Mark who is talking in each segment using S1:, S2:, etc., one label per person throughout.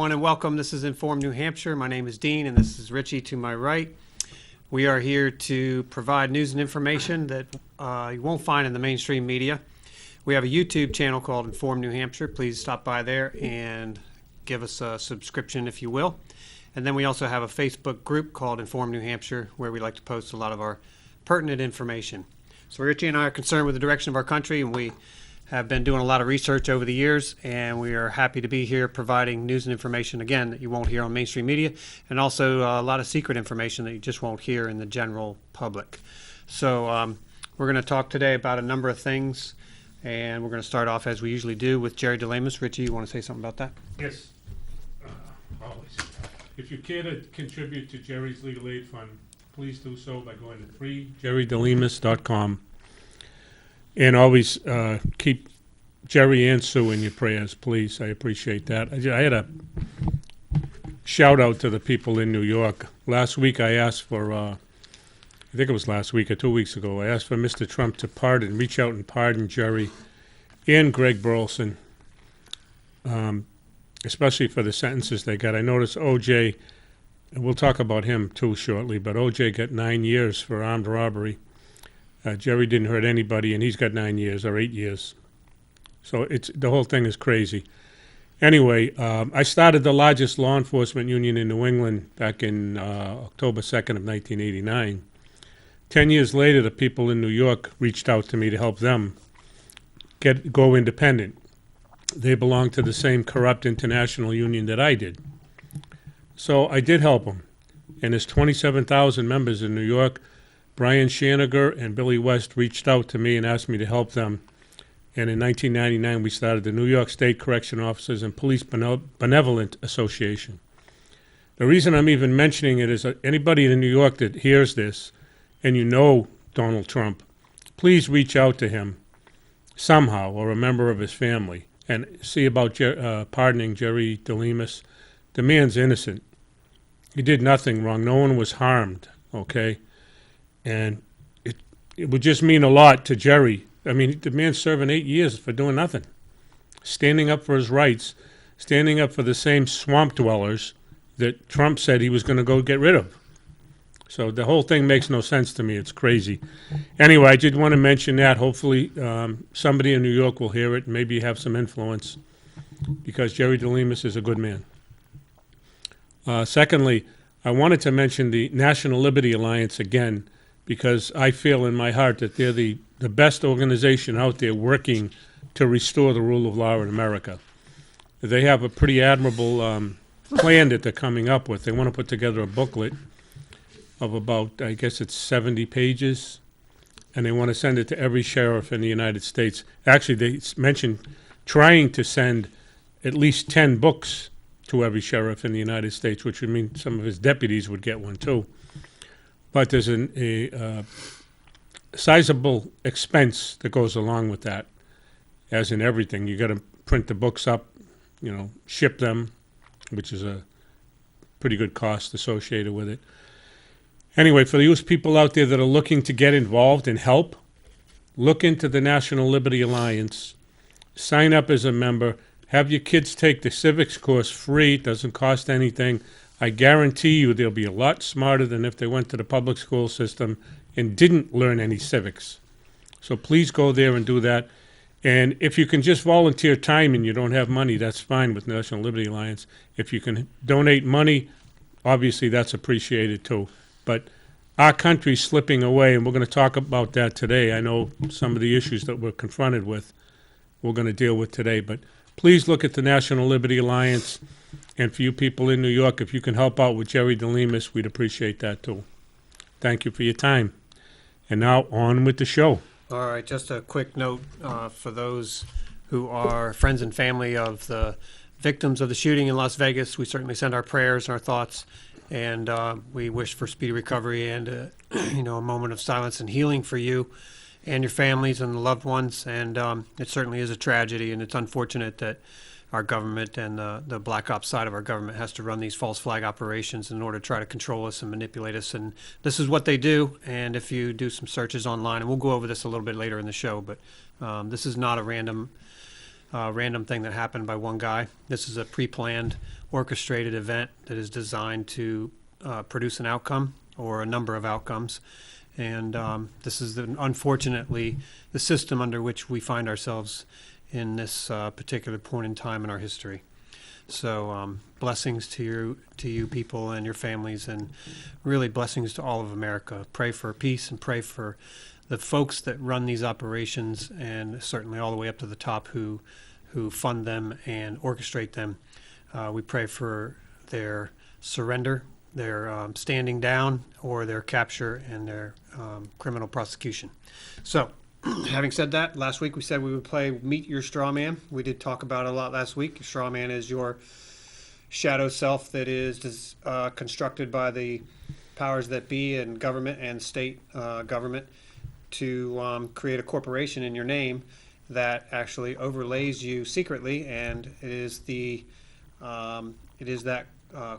S1: everyone, and welcome. This is Inform New Hampshire. My name is Dean, and this is Richie to my right. We are here to provide news and information that you won't find in the mainstream media. We have a YouTube channel called Inform New Hampshire. Please stop by there and give us a subscription if you will. And then we also have a Facebook group called Inform New Hampshire, where we like to post a lot of our pertinent information. So Richie and I are concerned with the direction of our country, and we have been doing a lot of research over the years, and we are happy to be here providing news and information, again, that you won't hear on mainstream media, and also a lot of secret information that you just won't hear in the general public. So we're going to talk today about a number of things, and we're going to start off, as we usually do, with Jerry DeLamus. Richie, you want to say something about that?
S2: Yes, always. If you care to contribute to Jerry's Legal Aid Fund, please do so by going to freejerrydelemus.com. And always keep Jerry and Sue in your prayers, please. I appreciate that. I had a shout out to the people in New York. Last week I asked for, I think it was last week or 2 weeks ago, I asked for Mr. Trump to reach out and pardon Jerry and Greg Burleson, especially for the sentences they got. I noticed O.J., and we'll talk about him too shortly, but O.J. got 9 years for armed robbery. Jerry didn't hurt anybody, and he's got 9 years or 8 years. So the whole thing is crazy. Anyway, I started the largest law enforcement union in New England back in October 2nd of 1989. 10 years later, the people in New York reached out to me to help them go independent. They belong to the same corrupt international union that I did. So I did help them. And there's 27,000 members in New York. Brian Shaniger and Billy West reached out to me and asked me to help them. And in 1999, we started the New York State Correction Officers and Police Benevolent Association. The reason I'm even mentioning it is that anybody in New York that hears this, and you know Donald Trump, please reach out to him somehow, or a member of his family, and see about pardoning Jerry DeLamus. The man's innocent. He did nothing wrong. No one was harmed, okay? And it would just mean a lot to Jerry. I mean, the man's serving 8 years for doing nothing. Standing up for his rights, standing up for the same swamp dwellers that Trump said he was going to go get rid of. So the whole thing makes no sense to me. It's crazy. Anyway, I did want to mention that. Hopefully somebody in New York will hear it and maybe have some influence, because Jerry DeLamus is a good man. Secondly, I wanted to mention the National Liberty Alliance again, because I feel in my heart that they're the best organization out there working to restore the rule of law in America. They have a pretty admirable plan that they're coming up with. They want to put together a booklet of about, I guess it's 70 pages, and they want to send it to every sheriff in the United States. Actually, they mentioned trying to send at least 10 books to every sheriff in the United States, which would mean some of his deputies would get one too. But there's a sizable expense that goes along with that, as in everything. You got to print the books up, ship them, which is a pretty good cost associated with it. Anyway, for those people out there that are looking to get involved and help, look into the National Liberty Alliance, sign up as a member, have your kids take the civics course free. It doesn't cost anything. I guarantee you they'll be a lot smarter than if they went to the public school system and didn't learn any civics. So please go there and do that. And if you can just volunteer time and you don't have money, that's fine with National Liberty Alliance. If you can donate money, obviously that's appreciated too. But our country's slipping away, and we're going to talk about that today. I know some of the issues that we're confronted with, we're going to deal with today. But please look at the National Liberty Alliance. And for you people in New York, if you can help out with Jerry DeLamus, we'd appreciate that too. Thank you for your time. And now on with the show.
S1: All right, just a quick note for those who are friends and family of the victims of the shooting in Las Vegas. We certainly send our prayers and our thoughts, and we wish for speedy recovery and a moment of silence and healing for you and your families and the loved ones. And it certainly is a tragedy, and it's unfortunate that our government and the black ops side of our government has to run these false flag operations in order to try to control us and manipulate us. And this is what they do. And if you do some searches online, and we'll go over this a little bit later in the show, but this is not a random random thing that happened by one guy. This is a pre-planned, orchestrated event that is designed to produce an outcome or a number of outcomes. And this is, unfortunately, the system under which we find ourselves in this particular point in time in our history. So blessings to you people and your families, and really blessings to all of America. Pray for peace and pray for the folks that run these operations, and certainly all the way up to the top who fund them and orchestrate them. We pray for their surrender, their standing down, or their capture and their criminal prosecution. So, having said that, last week we said we would play Meet Your Straw Man. We did talk about it a lot last week. Your straw man is your shadow self that is constructed by the powers that be in government and state government to create a corporation in your name that actually overlays you secretly, and it is that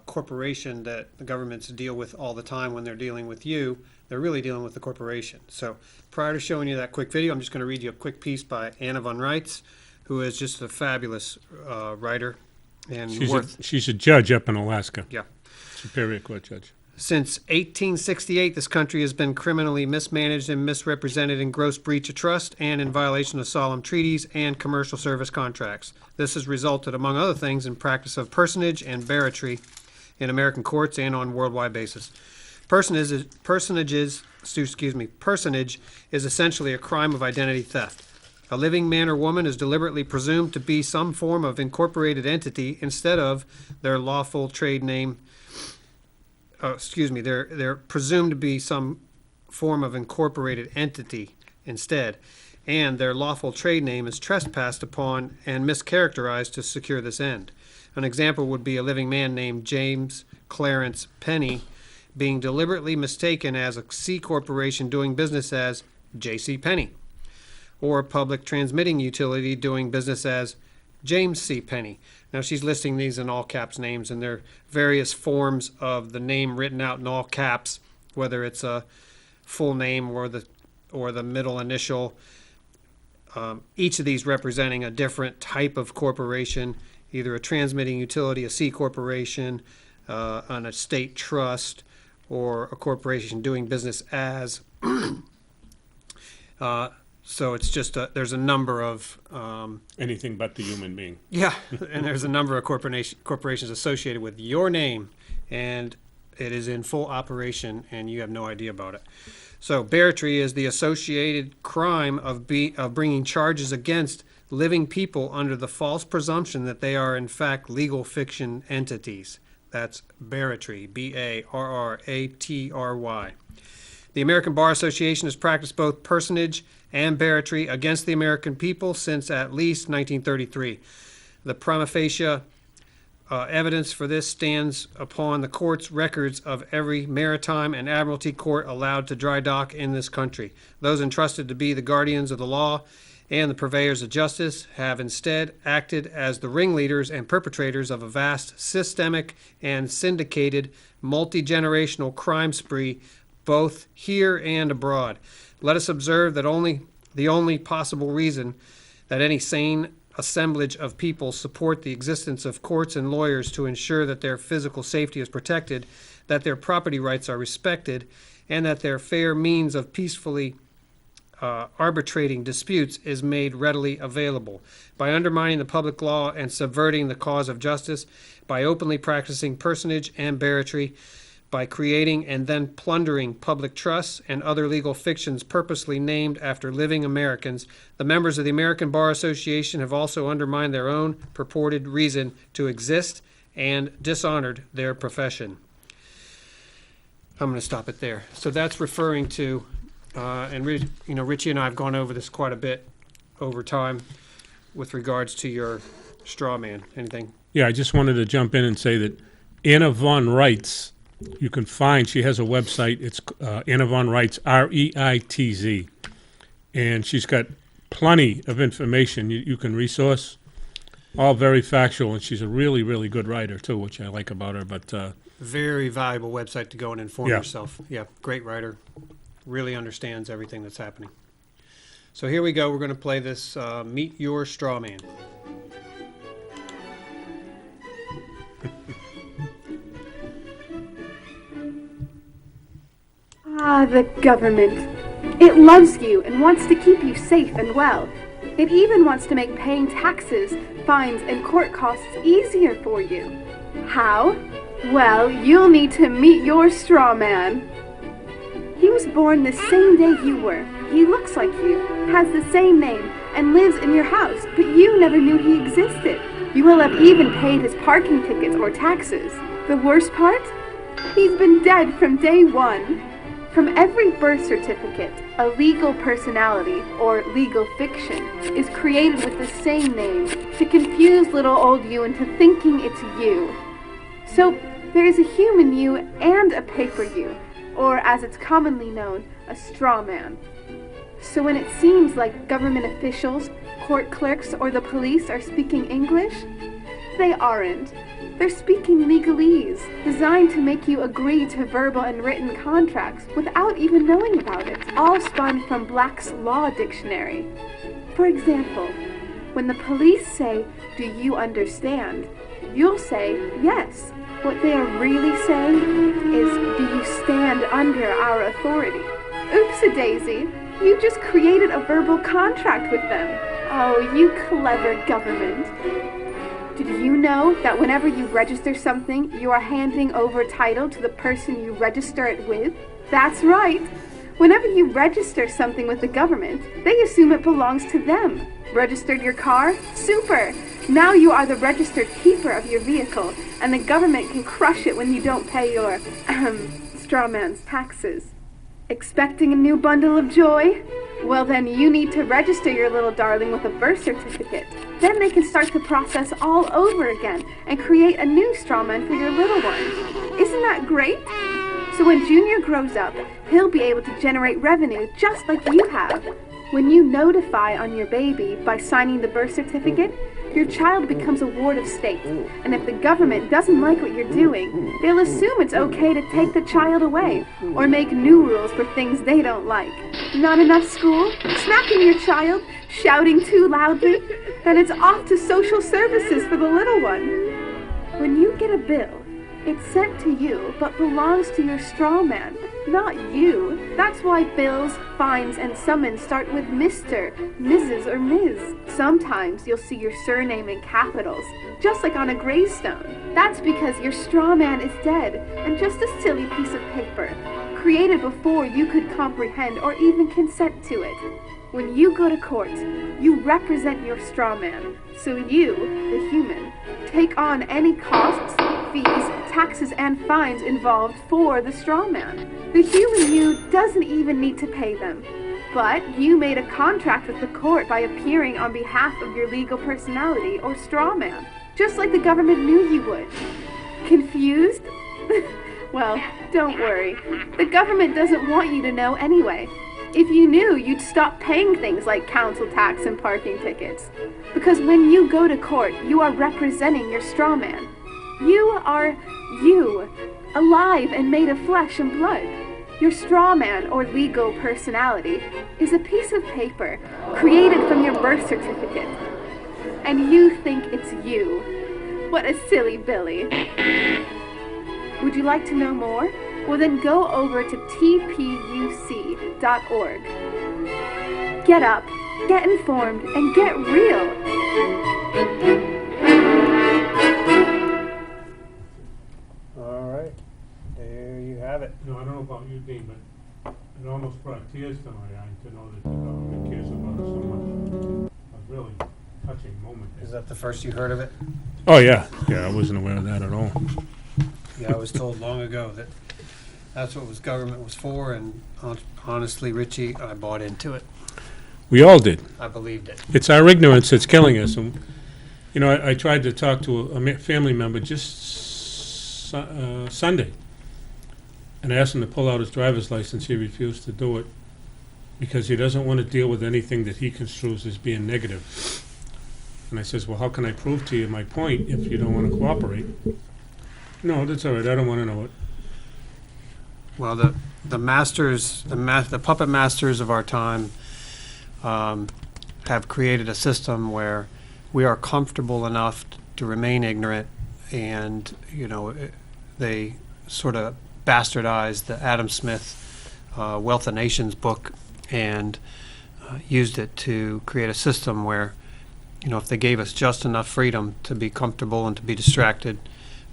S1: corporation that the governments deal with all the time when they're dealing with you. They're really dealing with the corporation. So prior to showing you that quick video, I'm just going to read you a quick piece by Anna von Reitz, who is just a fabulous writer. And
S2: she's a judge up in Alaska.
S1: Yeah.
S2: Superior Court judge.
S1: Since 1868, this country has been criminally mismanaged and misrepresented in gross breach of trust and in violation of solemn treaties and commercial service contracts. This has resulted, among other things, in practice of personage and barratry in American courts and on a worldwide basis. Personage is essentially a crime of identity theft. A living man or woman is deliberately presumed to be some form of incorporated entity instead of their lawful trade name. They're presumed to be some form of incorporated entity instead, and their lawful trade name is trespassed upon and mischaracterized to secure this end. An example would be a living man named James Clarence Penny being deliberately mistaken as a C corporation doing business as J.C. Penney, or a public transmitting utility doing business as James C. Penney. Now she's listing these in all caps names, and there are various forms of the name written out in all caps, whether it's a full name or the middle initial. Each of these representing a different type of corporation, either a transmitting utility, a C corporation, an estate trust, or a corporation doing business as. So it's just there's a number of
S2: anything but the human being.
S1: Yeah, and there's a number of corporations associated with your name, and it is in full operation, and you have no idea about it. So barratry is the associated crime of bringing charges against living people under the false presumption that they are in fact legal fiction entities. That's barratry, B-A-R-R-A-T-R-Y. The American Bar Association has practiced both personage and barratry against the American people since at least 1933. The prima facie evidence for this stands upon the court's records of every maritime and admiralty court allowed to dry dock in this country. Those entrusted to be the guardians of the law and the purveyors of justice have instead acted as the ringleaders and perpetrators of a vast systemic and syndicated multi-generational crime spree both here and abroad. Let us observe that the only possible reason that any sane assemblage of people support the existence of courts and lawyers to ensure that their physical safety is protected, that their property rights are respected, and that their fair means of peacefully arbitrating disputes is made readily available. By undermining the public law and subverting the cause of justice, by openly practicing personage and barratry, by creating and then plundering public trusts and other legal fictions purposely named after living Americans, the members of the American Bar Association have also undermined their own purported reason to exist and dishonored their profession. I'm going to stop it there. So that's referring to, and Richie and I have gone over this quite a bit over time with regards to your straw man. Anything?
S2: Yeah, I just wanted to jump in and say that Anna von Reitz, you can find, she has a website, it's Anna von Reitz, R-E-I-T-Z, and she's got plenty of information you can resource, all very factual, and she's a really, really good writer too, which I like about her. But
S1: very valuable website to go and inform yourself. Yeah, great writer, really understands everything that's happening. So here we go, we're going to play this Meet Your Straw Man.
S3: Ah, the government. It loves you and wants to keep you safe and well. It even wants to make paying taxes, fines, and court costs easier for you. How? Well, you'll need to meet your straw man. He was born the same day you were. He looks like you, has the same name, and lives in your house, but you never knew he existed. You will have even paid his parking tickets or taxes. The worst part? He's been dead from day one. From every birth certificate, a legal personality, or legal fiction, is created with the same name to confuse little old you into thinking it's you. So, there is a human you and a paper you, or as it's commonly known, a straw man. So when it seems like government officials, court clerks, or the police are speaking English, they aren't. They're speaking legalese, designed to make you agree to verbal and written contracts without even knowing about it, all spun from Black's Law Dictionary. For example, when the police say, "Do you understand?" you'll say, "Yes." What they are really saying is, "Do you stand under our authority?" Oops-a-daisy, you just created a verbal contract with them. Oh, you clever government. Did you know that whenever you register something, you are handing over title to the person you register it with? That's right. Whenever you register something with the government, they assume it belongs to them. Registered your car? Super! Now you are the registered keeper of your vehicle, and the government can crush it when you don't pay your, straw man's taxes. Expecting a new bundle of joy? Well then you need to register your little darling with a birth certificate. Then they can start the process all over again and create a new straw man for your little one. Isn't that great? So when Junior grows up, he'll be able to generate revenue just like you have. When you notify on your baby by signing the birth certificate, your child becomes a ward of state, and if the government doesn't like what you're doing, they'll assume it's okay to take the child away, or make new rules for things they don't like. Not enough school? Smacking your child? Shouting too loudly? Then it's off to social services for the little one. When you get a bill, it's sent to you, but belongs to your straw man, not you. That's why bills, fines, and summons start with Mr., Mrs., or Ms. Sometimes you'll see your surname in capitals, just like on a gravestone. That's because your straw man is dead, and just a silly piece of paper, created before you could comprehend or even consent to it. When you go to court, you represent your straw man, so you, the human, take on any costs, fees, taxes, and fines involved for the straw man. The human you doesn't even need to pay them, but you made a contract with the court by appearing on behalf of your legal personality or straw man, just like the government knew you would. Confused? Well, don't worry. The government doesn't want you to know anyway. If you knew, you'd stop paying things like council tax and parking tickets. Because when you go to court, you are representing your straw man. You are you, alive and made of flesh and blood. Your straw man, or legal personality, is a piece of paper created from your birth certificate. And you think it's you. What a silly Billy. Would you like to know more? Well then go over to tpuc.org. Get up, get informed, and get real.
S1: All right, there you have it.
S2: No, I don't know about you, Dean, but it almost brought tears to my eyes to know that the government cares about us so much. A really touching moment there.
S1: Is that the first you heard of it?
S2: Oh, yeah. Yeah, I wasn't aware of that at all.
S1: Yeah, I was told long ago that that's what government was for, and honestly, Richie, I bought into it.
S2: We all did.
S1: I believed it.
S2: It's our ignorance that's killing us. And, you know, I tried to talk to a family member just Sunday, and I asked him to pull out his driver's license. He refused to do it because he doesn't want to deal with anything that he construes as being negative. And I says, well, how can I prove to you my point if you don't want to cooperate? No, that's all right. I don't want to know it.
S1: Well, the masters, the puppet masters of our time have created a system where we are comfortable enough to remain ignorant, and, you know, they sort of bastardized the Adam Smith Wealth of Nations book and used it to create a system where, if they gave us just enough freedom to be comfortable and to be distracted,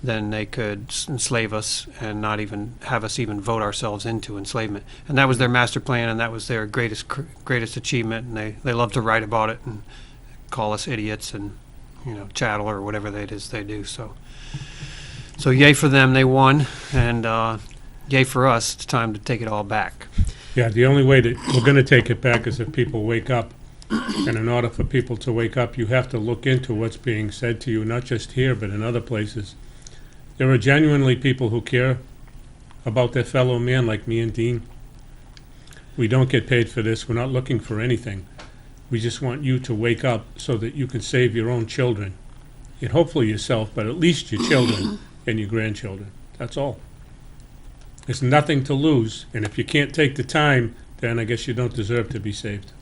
S1: then they could enslave us and not even have us even vote ourselves into enslavement. And that was their master plan, and that was their greatest achievement. And they love to write about it and call us idiots and chattel or whatever it is they do. So yay for them, they won, and yay for us. It's time to take it all back.
S2: Yeah, the only way that we're going to take it back is if people wake up. And in order for people to wake up, you have to look into what's being said to you, not just here, but in other places. There are genuinely people who care about their fellow man, like me and Dean. We don't get paid for this. We're not looking for anything. We just want you to wake up so that you can save your own children. And hopefully yourself, but at least your children and your grandchildren. That's all. There's nothing to lose. And if you can't take the time, then I guess you don't deserve to be saved.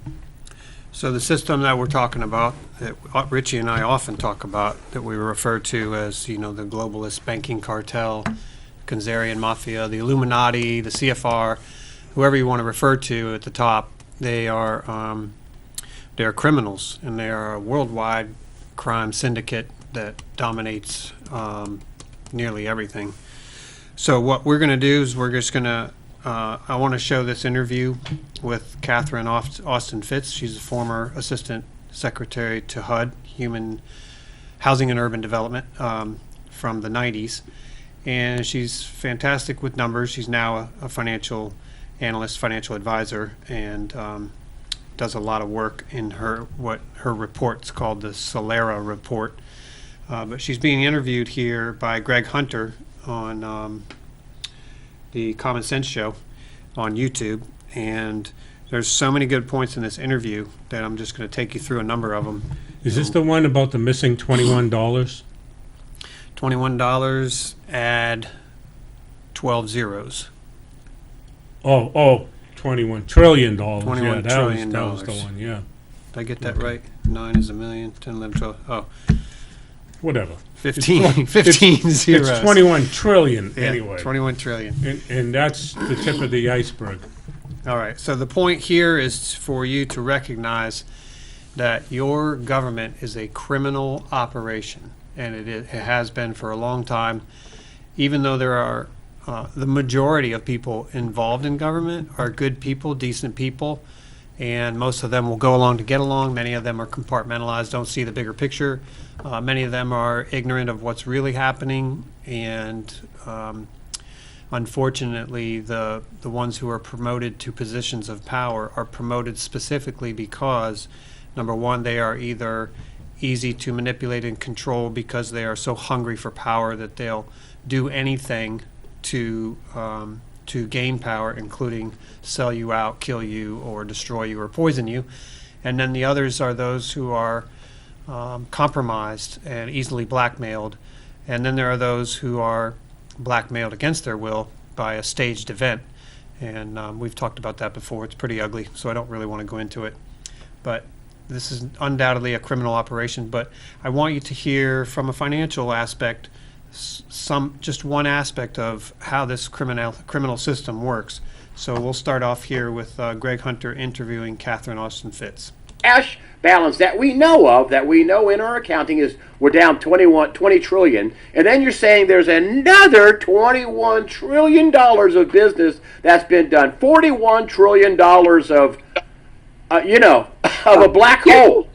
S1: So the system that we're talking about, that Richie and I often talk about, that we refer to as, the globalist banking cartel, Kanzerian mafia, the Illuminati, the CFR, whoever you want to refer to at the top, they're criminals, and they are a worldwide crime syndicate that dominates nearly everything. So what we're going to do is we're just going to I want to show this interview with Catherine Austin Fitz. She's a former Assistant Secretary to HUD, Human Housing and Urban Development, from the 90s. And she's fantastic with numbers. She's now a financial analyst, financial advisor, and does a lot of work in her report's called the Solera report. But she's being interviewed here by Greg Hunter on the Common Sense Show on YouTube, and there's so many good points in this interview that I'm just going to take you through a number of them.
S2: Is this the one about the missing $21?
S1: $21, add 12 zeros.
S2: Oh, $21 trillion.
S1: $21
S2: yeah,
S1: trillion.
S2: That was the one, yeah.
S1: Did I get that right? 9 is a million, 10, 11, 12. Oh,
S2: whatever.
S1: 15 zeros.
S2: It's 21 trillion
S1: Yeah,
S2: anyway.
S1: 21 trillion.
S2: And that's the tip of the iceberg.
S1: All right. So the point here is for you to recognize that your government is a criminal operation, and it has been for a long time. Even though there are the majority of people involved in government are good people, decent people, and most of them will go along to get along. Many of them are compartmentalized, don't see the bigger picture. Many of them are ignorant of what's really happening, and unfortunately, the ones who are promoted to positions of power are promoted specifically because, number one, they are either easy to manipulate and control because they are so hungry for power that they'll do anything to gain power, including sell you out, kill you, or destroy you, or poison you. And then the others are those who are compromised and easily blackmailed. And then there are those who are blackmailed against their will by a staged event. And we've talked about that before. It's pretty ugly, so I don't really want to go into it. But this is undoubtedly a criminal operation. But I want you to hear from a financial aspect just one aspect of how this criminal system works. So we'll start off here with Greg Hunter interviewing Catherine Austin Fitz.
S4: Cash balance that we know in our accounting is we're down 20 trillion, and then you're saying there's another $21 trillion of business that's been done, $41 trillion of of a black hole.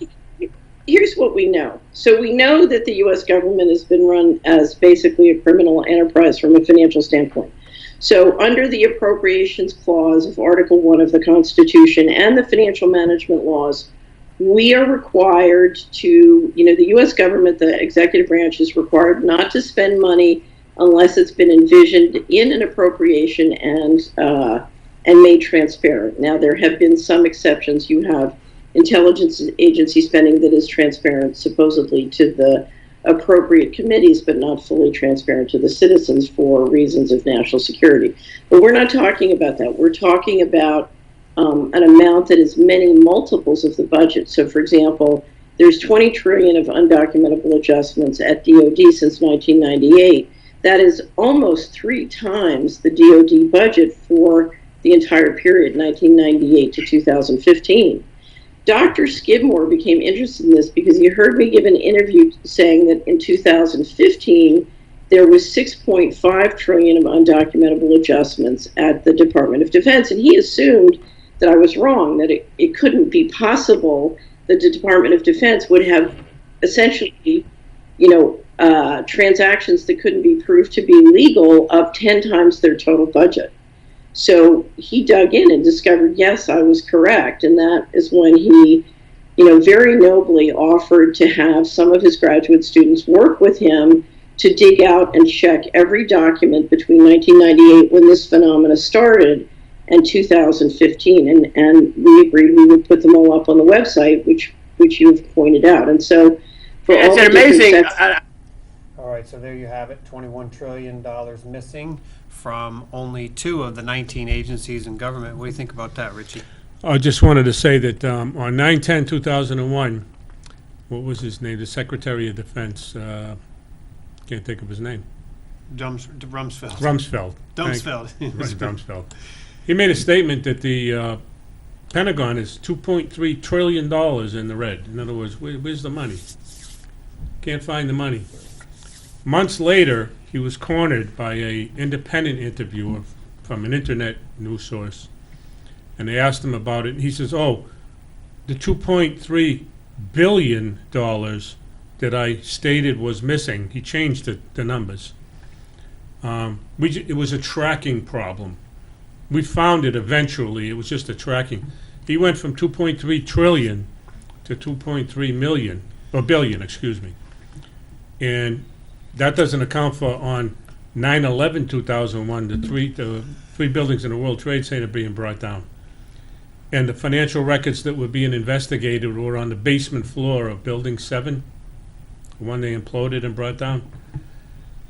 S5: Here's what we know. So we know that the U.S. government has been run as basically a criminal enterprise from a financial standpoint. So under the Appropriations Clause of Article 1 of the Constitution and the financial management laws, we are required to, the U.S. government, the executive branch, is required not to spend money unless it's been envisioned in an appropriation and made transparent. Now, there have been some exceptions. You have intelligence agency spending that is transparent, supposedly, to the appropriate committees, but not fully transparent to the citizens for reasons of national security. But we're not talking about that. We're talking about an amount that is many multiples of the budget. So, for example, there's 20 trillion of undocumentable adjustments at DOD since 1998. That is almost 3 times the DOD budget for the entire period, 1998 to 2015. Dr. Skidmore became interested in this because he heard me give an interview saying that in 2015, there was 6.5 trillion of undocumentable adjustments at the Department of Defense, and he assumed that I was wrong, that it couldn't be possible that the Department of Defense would have essentially, transactions that couldn't be proved to be legal of 10 times their total budget. So he dug in and discovered, yes, I was correct, and that is when he, very nobly offered to have some of his graduate students work with him to dig out and check every document between 1998, when this phenomena started, and 2015, and we agreed we would put them all up on the website, which you've pointed out. And so, for
S4: It's
S5: all the
S4: amazing.
S1: All right, so there you have it, $21 trillion missing from only 2 of the 19 agencies in government. What do you think about that, Richie?
S2: I just wanted to say that on 9/10/2001, what was his name? The Secretary of Defense, can't think of his name.
S1: Rumsfeld.
S2: Rumsfeld.
S1: Rumsfeld.
S2: Right, Rumsfeld. He made a statement that the Pentagon is $2.3 trillion in the red. In other words, where's the money? Can't find the money. Months later, he was cornered by an independent interviewer from an internet news source, and they asked him about it, and he says, the $2.3 billion that I stated was missing, he changed the numbers. It was a tracking problem. We found it eventually. It was just a tracking. He went from 2.3 trillion to 2.3 million, or billion, excuse me. And that doesn't account for on 9/11/2001, the three buildings in the World Trade Center being brought down. And the financial records that were being investigated were on the basement floor of Building 7, the one they imploded and brought down.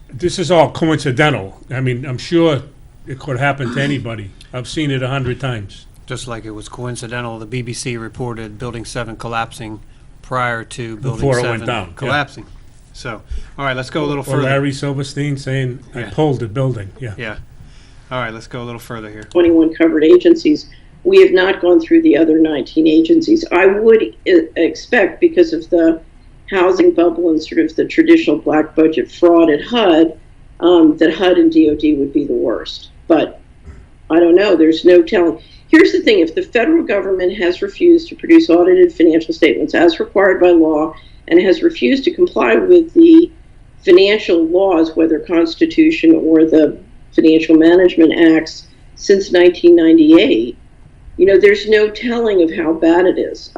S2: This is all coincidental. I mean, I'm sure it could happen to anybody. I've seen it 100 times.
S1: Just like it was coincidental, the BBC reported Building 7 collapsing prior to Building
S2: Before it
S1: 7
S2: went down, yeah.
S1: collapsing. So, all right, let's go a little
S2: Or
S1: further.
S2: Larry Silverstein saying, I
S1: Yeah.
S2: pulled the building, yeah.
S1: Yeah. All right, let's go a little further here.
S5: 21 covered agencies. We have not gone through the other 19 agencies. I would expect, because of the housing bubble and sort of the traditional black budget fraud at HUD, that HUD and DOD would be the worst. But I don't know. There's no telling. Here's the thing. If the federal government has refused to produce audited financial statements as required by law and has refused to comply with the financial laws, whether Constitution or the Financial Management Acts, since 1998, there's no telling of how bad it is.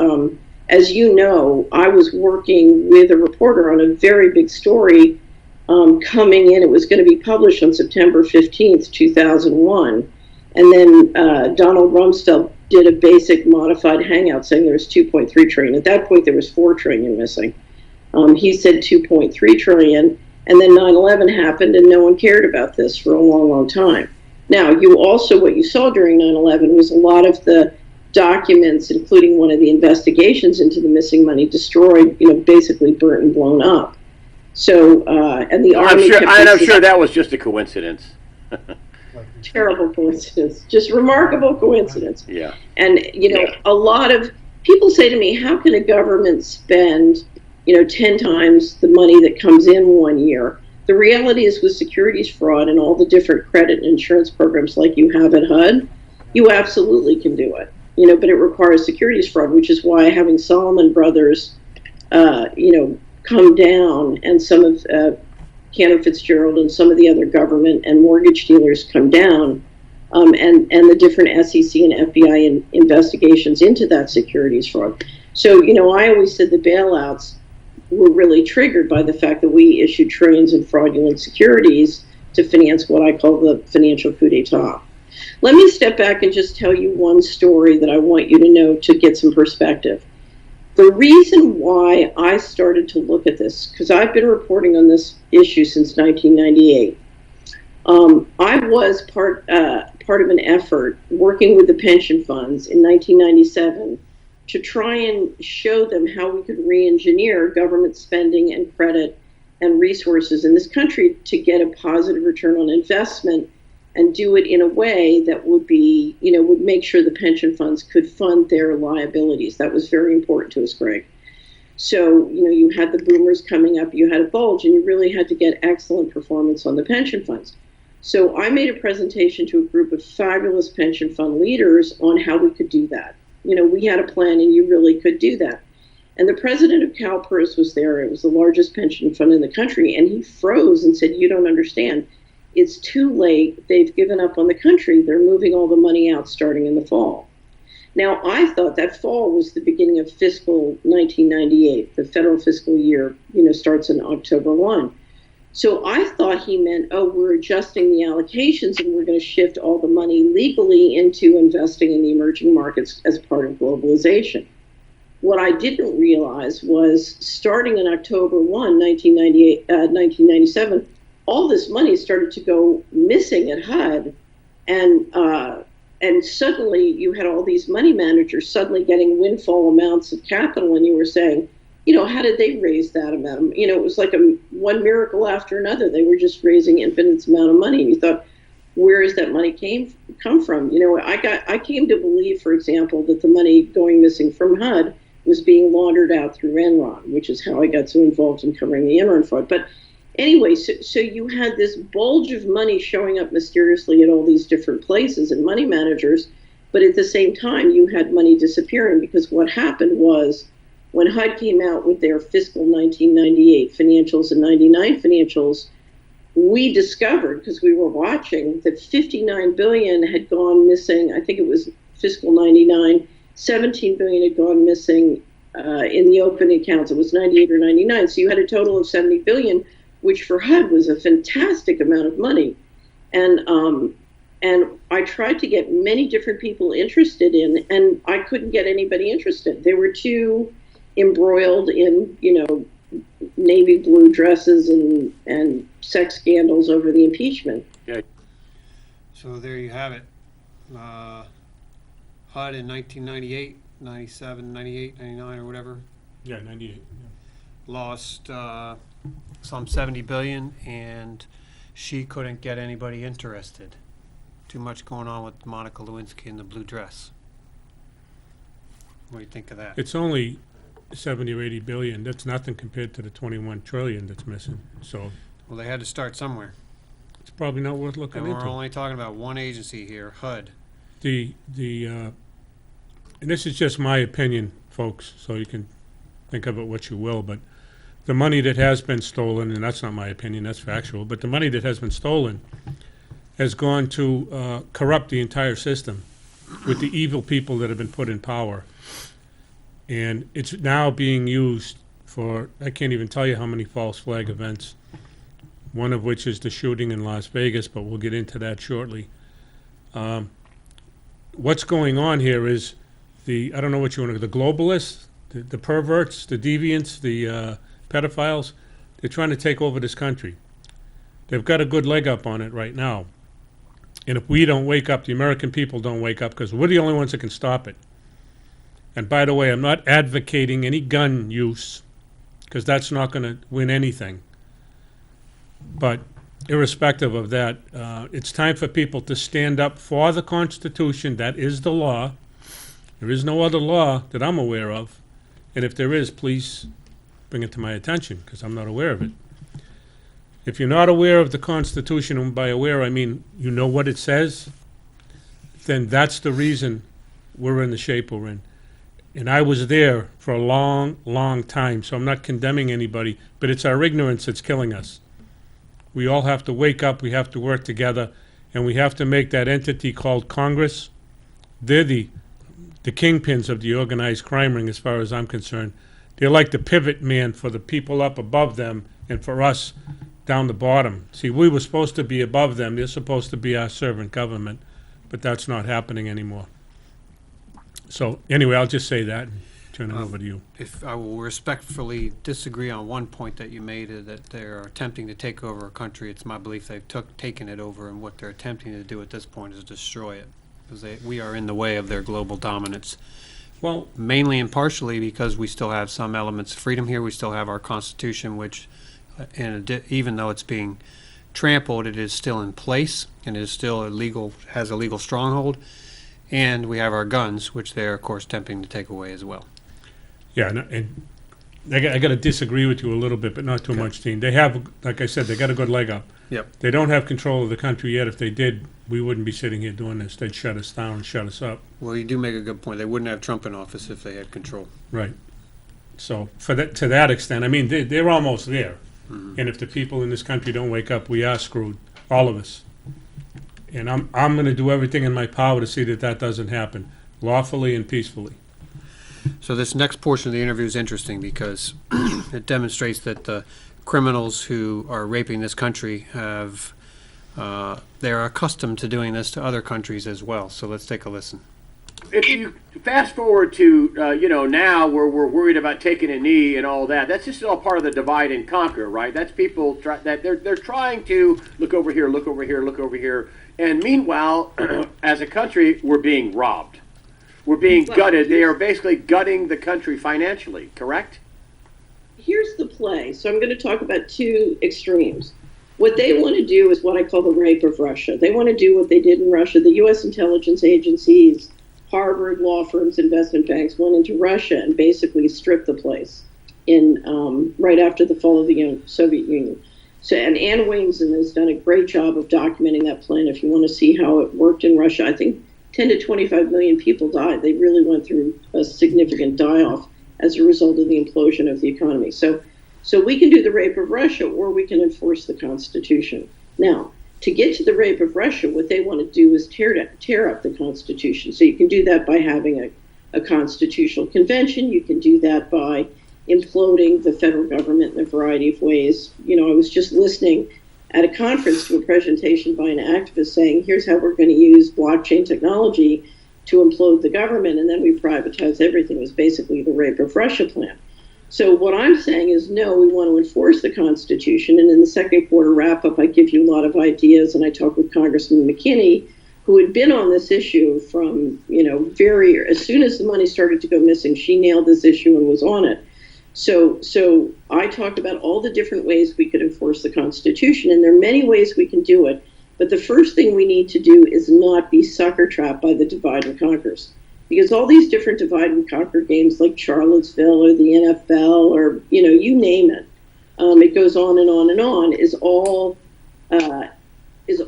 S5: As you know, I was working with a reporter on a very big story coming in. It was going to be published on September 15th, 2001. And then Donald Rumsfeld did a basic modified hangout saying there was 2.3 trillion. At that point, there was 4 trillion missing. He said 2.3 trillion. And then 9/11 happened, and no one cared about this for a long, long time. Now, what you saw during 9/11 was a lot of the documents, including one of the investigations into the missing money, destroyed, basically burnt and blown up. So, and the Army
S4: I'm sure that was just a coincidence.
S5: Terrible coincidence, just remarkable coincidence.
S4: Yeah.
S5: And, a lot of people say to me, how can a government spend, 10 times the money that comes in one year? The reality is, with securities fraud and all the different credit and insurance programs like you have at HUD, you absolutely can do it. But it requires securities fraud, which is why having Solomon Brothers, come down, and some of Cantor Fitzgerald and some of the other government and mortgage dealers come down, and the different SEC and FBI investigations into that securities fraud. So, I always said the bailouts were really triggered by the fact that we issued trillions in fraudulent securities to finance what I call the financial coup d'etat. Let me step back and just tell you one story that I want you to know to get some perspective. The reason why I started to look at this, because I've been reporting on this issue since 1998. I was part of an effort working with the pension funds in 1997 to try and show them how we could re-engineer government spending and credit and resources in this country to get a positive return on investment and do it in a way that would be, would make sure the pension funds could fund their liabilities. That was very important to us, Greg. So, you had the boomers coming up, you had a bulge, and you really had to get excellent performance on the pension funds. So I made a presentation to a group of fabulous pension fund leaders on how we could do that. We had a plan and you really could do that. And the president of CalPERS was there. It was the largest pension fund in the country. And he froze and said, "You don't understand. It's too late. They've given up on the country. They're moving all the money out starting in the fall." Now, I thought that fall was the beginning of fiscal 1998. The federal fiscal year, starts in October 1. So I thought he meant, we're adjusting the allocations and we're going to shift all the money legally into investing in the emerging markets as part of globalization. What I didn't realize was starting in October 1, 1997, all this money started to go missing at HUD. And suddenly you had all these money managers suddenly getting windfall amounts of capital, and you were saying, how did they raise that amount? It was like one miracle after another. They were just raising infinite amount of money. And you thought, where is that money come from? I came to believe, for example, that the money going missing from HUD was being laundered out through Enron, which is how I got so involved in covering the Enron fraud. But anyway, so you had this bulge of money showing up mysteriously at all these different places and money managers, but at the same time, you had money disappearing, because what happened was, when HUD came out with their fiscal 1998 financials and 99 financials, we discovered, because we were watching, that 59 billion had gone missing. I think it was fiscal 99. 17 billion had gone missing in the opening accounts. It was 98 or 99. So you had a total of 70 billion, which for HUD was a fantastic amount of money. And I tried to get many different people interested in, and I couldn't get anybody interested. They were too embroiled in, navy blue dresses and sex scandals over the impeachment.
S4: Yeah.
S1: So there you have it. HUD in 1998, 97, 98, 99 or whatever,
S2: Yeah, 98. Yeah.
S1: lost some 70 billion, and she couldn't get anybody interested. Too much going on with Monica Lewinsky in the blue dress. What do you think of that?
S2: It's only 70 or 80 billion. That's nothing compared to the 21 trillion that's missing. So
S1: Well, they had to start somewhere.
S2: it's probably not worth looking
S1: And we're
S2: into.
S1: only talking about one agency here, HUD.
S2: And this is just my opinion, folks, so you can think of it what you will, but the money that has been stolen, and that's not my opinion, that's factual, but the money that has been stolen has gone to corrupt the entire system with the evil people that have been put in power. And it's now being used for, I can't even tell you how many false flag events, one of which is the shooting in Las Vegas, but we'll get into that shortly. What's going on here is I don't know what you want to, the globalists, the perverts, the deviants, the pedophiles, they're trying to take over this country. They've got a good leg up on it right now. And if we don't wake up, the American people don't wake up, because we're the only ones that can stop it. And by the way, I'm not advocating any gun use, because that's not going to win anything. But irrespective of that, it's time for people to stand up for the Constitution. That is the law. There is no other law that I'm aware of. And if there is, please bring it to my attention, because I'm not aware of it. If you're not aware of the Constitution, and by aware I mean you know what it says, then that's the reason we're in the shape we're in. And I was there for a long, long time, so I'm not condemning anybody, but it's our ignorance that's killing us. We all have to wake up, we have to work together, and we have to make that entity called Congress. They're the kingpins of the organized crime ring as far as I'm concerned. They're like the pivot man for the people up above them and for us down the bottom. See, we were supposed to be above them. They're supposed to be our servant government, but that's not happening anymore. So anyway, I'll just say that and turn it over to you.
S1: If I will respectfully disagree on one point that you made, that they're attempting to take over a country, it's my belief they've taken it over, and what they're attempting to do at this point is destroy it, because we are in the way of their global dominance.
S2: Well,
S1: Mainly and partially because we still have some elements of freedom here. We still have our Constitution, which, even though it's being trampled, it is still in place and it is still has a legal stronghold. And we have our guns, which they're, of course, attempting to take away as well.
S2: Yeah, and I got to disagree with you a little bit, but not too much, Dean. They have, like I said, they got a good leg up.
S1: Yep.
S2: They don't have control of the country yet. If they did, we wouldn't be sitting here doing this. They'd shut us down and shut us up.
S1: Well, you do make a good point. They wouldn't have Trump in office if they had control.
S2: Right. So to that extent, I mean, they're almost there. Mm-hmm. And if the people in this country don't wake up, we are screwed, all of us. And I'm going to do everything in my power to see that that doesn't happen, lawfully and peacefully.
S1: So this next portion of the interview is interesting because it demonstrates that the criminals who are raping this country they're accustomed to doing this to other countries as well. So let's take a listen.
S4: If you fast forward to now where we're worried about taking a knee and all that, that's just all part of the divide and conquer, right? That's people that they're trying to look over here, look over here, look over here, and meanwhile, as a country, we're being robbed. We're being gutted. They are basically gutting the country financially, correct?
S5: Here's the play. So I'm going to talk about two extremes. What they want to do is what I call the rape of Russia. They want to do what they did in Russia. The U.S. intelligence agencies, Harvard, law firms, investment banks went into Russia and basically stripped the place in right after the fall of the Soviet Union. So, and Ann Williamson has done a great job of documenting that plan. If you want to see how it worked in Russia, I think 10 to 25 million people died. They really went through a significant die-off as a result of the implosion of the economy. So we can do the rape of Russia, or we can enforce the Constitution. Now, to get to the rape of Russia, what they want to do is tear up the Constitution. So you can do that by having a constitutional convention. You can do that by imploding the federal government in a variety of ways. I was just listening at a conference to a presentation by an activist saying, here's how we're going to use blockchain technology to implode the government, and then we privatize everything. It was basically the rape of Russia plan. So what I'm saying is, no, we want to enforce the Constitution. And in the second quarter wrap-up, I give you a lot of ideas, and I talk with Congressman McKinney, who had been on this issue from, as soon as the money started to go missing, she nailed this issue and was on it. So I talked about all the different ways we could enforce the Constitution, and there are many ways we can do it. But the first thing we need to do is not be sucker trapped by the divide and conquers. Because all these different divide and conquer games like Charlottesville or the NFL or, you name it, it goes on and on and on, is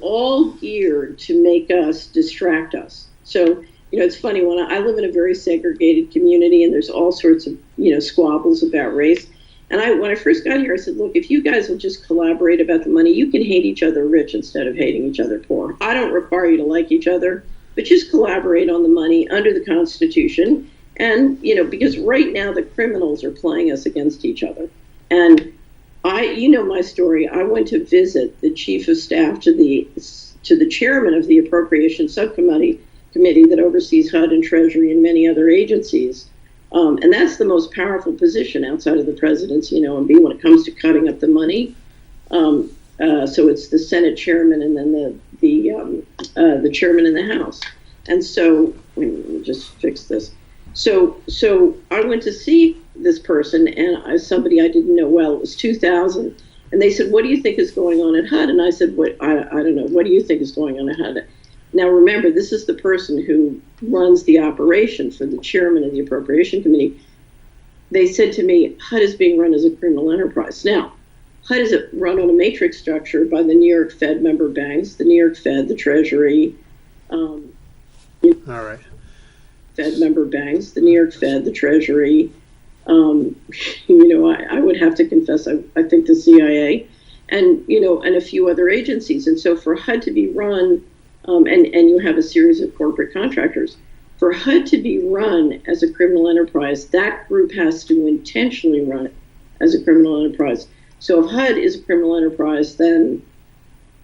S5: all geared to make us, distract us. So, it's funny, when I live in a very segregated community and there's all sorts of, squabbles about race. And when I first got here, I said, look, if you guys will just collaborate about the money, you can hate each other rich instead of hating each other poor. I don't require you to like each other, but just collaborate on the money under the Constitution. And, because right now the criminals are playing us against each other. And my story, I went to visit the chief of staff to the chairman of the Appropriations Subcommittee that oversees HUD and Treasury and many other agencies. And that's the most powerful position outside of the presidency, and when it comes to cutting up the money. So it's the Senate chairman and then the chairman in the House. And so, let me just fix this. So I went to see this person, and somebody I didn't know well. It was 2000. And they said, what do you think is going on at HUD? And I said, I don't know. What do you think is going on at HUD? Now, remember, this is the person who runs the operation for the chairman of the Appropriation Committee. They said to me, HUD is being run as a criminal enterprise. Now, HUD is run on a matrix structure by the New York Fed member banks, the New York Fed, the Treasury,
S1: all right.
S5: Fed member banks, the New York Fed, the Treasury. I would have to confess, I think the CIA, and a few other agencies. And so for HUD to be run, and you have a series of corporate contractors. For HUD to be run as a criminal enterprise, that group has to intentionally run it as a criminal enterprise. So if HUD is a criminal enterprise, then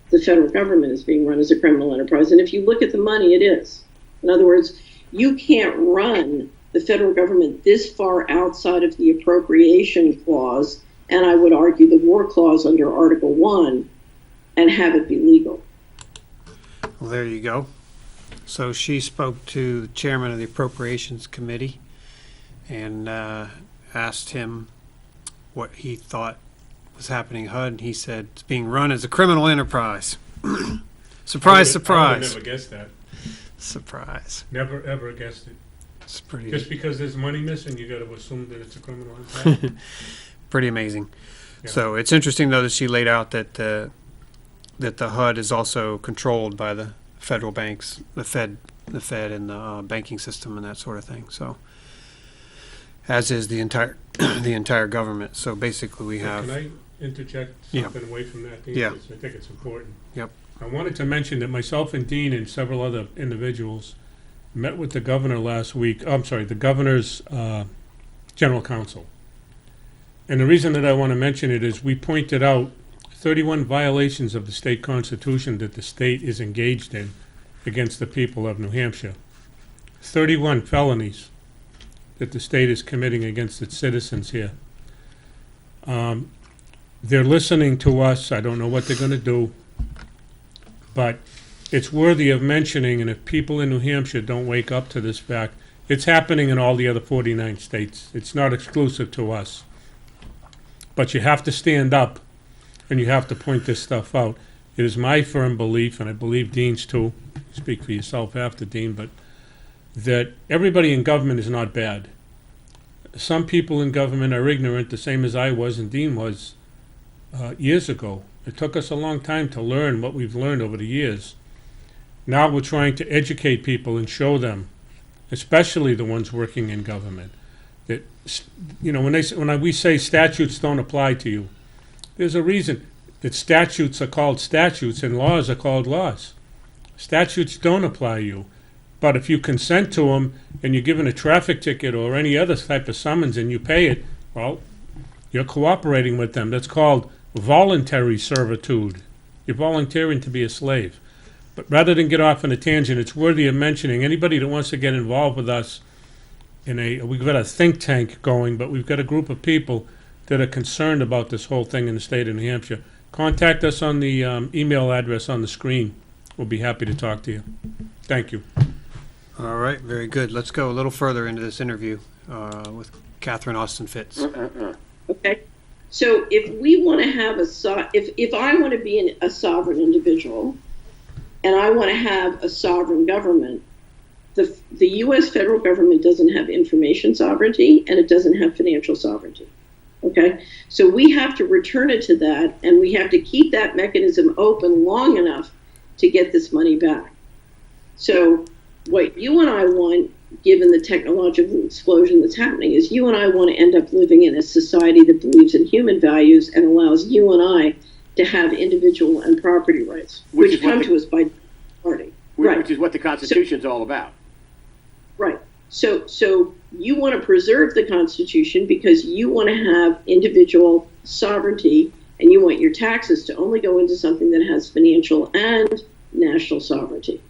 S5: the federal government is being run as a criminal enterprise. And if you look at the money, it is. In other words, you can't run the federal government this far outside of the appropriation clause, and I would argue the war clause under Article 1, and have it be legal.
S1: Well, there you go. So she spoke to the chairman of the Appropriations Committee and asked him what he thought was happening at HUD, and he said it's being run as a criminal enterprise. Surprise,
S2: I
S1: surprise.
S2: would never guessed that.
S1: Surprise.
S2: Never, ever guessed it.
S1: It's pretty
S2: Just because there's money missing, you got to assume that it's a criminal enterprise.
S1: pretty amazing.
S2: Yeah.
S1: So it's interesting, though, that she laid out that the HUD is also controlled by the federal banks, the Fed and the banking system and that sort of thing. So, as is the entire the entire government. So basically, we have.
S2: Can I interject something away from that, Dean?
S1: Yeah.
S2: 'Cause I think it's important.
S1: Yep.
S2: I wanted to mention that myself and Dean and several other individuals met with the governor last week. I'm sorry, the governor's general counsel. And the reason that I want to mention it is we pointed out 31 violations of the state constitution that the state is engaged in against the people of New Hampshire. 31 felonies that the state is committing against its citizens here. They're listening to us. I don't know what they're going to do. But it's worthy of mentioning, and if people in New Hampshire don't wake up to this fact, it's happening in all the other 49 states. It's not exclusive to us. But you have to stand up, and you have to point this stuff out. It is my firm belief, and I believe Dean's too, speak for yourself after Dean, but that everybody in government is not bad. Some people in government are ignorant, the same as I was and Dean was years ago. It took us a long time to learn what we've learned over the years. Now we're trying to educate people and show them, especially the ones working in government, that, you know, when we say statutes don't apply to you, there's a reason that statutes are called statutes and laws are called laws. Statutes don't apply to you, but if you consent to them and you're given a traffic ticket or any other type of summons and you pay it, well, you're cooperating with them. That's called voluntary servitude. You're volunteering to be a slave. But rather than get off on a tangent, it's worthy of mentioning anybody that wants to get involved with us we've got a think tank going, but we've got a group of people that are concerned about this whole thing in the state of New Hampshire. Contact us on the email address on the screen. We'll be happy to talk to you. Thank you.
S1: All right, very good. Let's go a little further into this interview with Catherine Austin Fitz.
S5: Okay. So if we want to have if I want to be a sovereign individual and I want to have a sovereign government, the U.S. federal government doesn't have information sovereignty and it doesn't have financial sovereignty. Okay. So we have to return it to that, and we have to keep that mechanism open long enough to get this money back. So what you and I want, given the technological explosion that's happening, is you and I want to end up living in a society that believes in human values and allows you and I to have individual and property rights, which come to us by party.
S4: Which is what the Constitution's all about.
S5: Right. So you want to preserve the Constitution because you want to have individual sovereignty, and you want your taxes to only go into something that has financial and national sovereignty.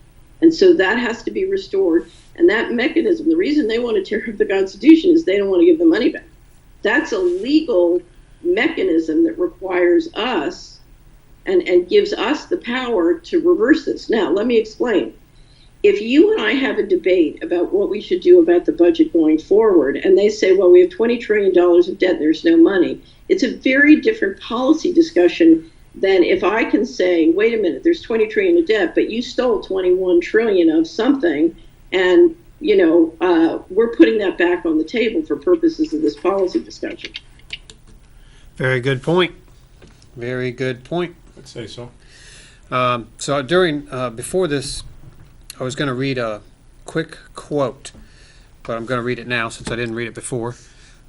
S5: And so that has to be restored. And that mechanism, the reason they want to tear up the Constitution is they don't want to give the money back. That's a legal mechanism that requires us and gives us the power to reverse this. Now, let me explain. If you and I have a debate about what we should do about the budget going forward, and they say, well, we have $20 trillion of debt, and there's no money, it's a very different policy discussion than if I can say, wait a minute, there's 20 trillion of debt, but you stole 21 trillion of something, and we're putting that back on the table for purposes of this policy discussion.
S1: Very good point. Very good point.
S2: I'd say so.
S1: So before this, I was going to read a quick quote, but I'm going to read it now since I didn't read it before.